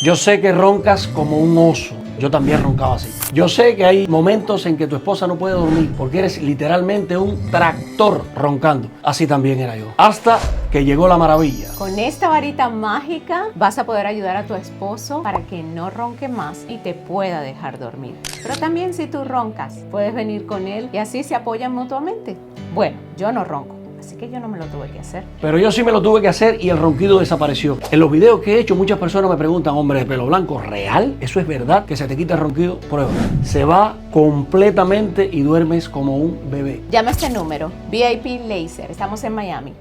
Yo sé que roncas como un oso. Yo también roncaba así. Yo sé que hay momentos en que tu esposa no puede dormir porque eres literalmente un tractor roncando. Así también era yo. Hasta que llegó la maravilla. Con esta varita mágica vas a poder ayudar a tu esposo para que no ronque más y te pueda dejar dormir. Pero también si tú roncas, puedes venir con él y así se apoyan mutuamente. Bueno, yo no ronco, así que yo no me lo tuve que hacer. Pero yo sí me lo tuve que hacer y el ronquido desapareció. En los videos que he hecho, muchas personas me preguntan, hombre de pelo blanco, ¿real? ¿Eso es verdad? ¿Que se te quita el ronquido? Prueba. Se va completamente y duermes como un bebé. Llama a este número, VIP Laser. Estamos en Miami.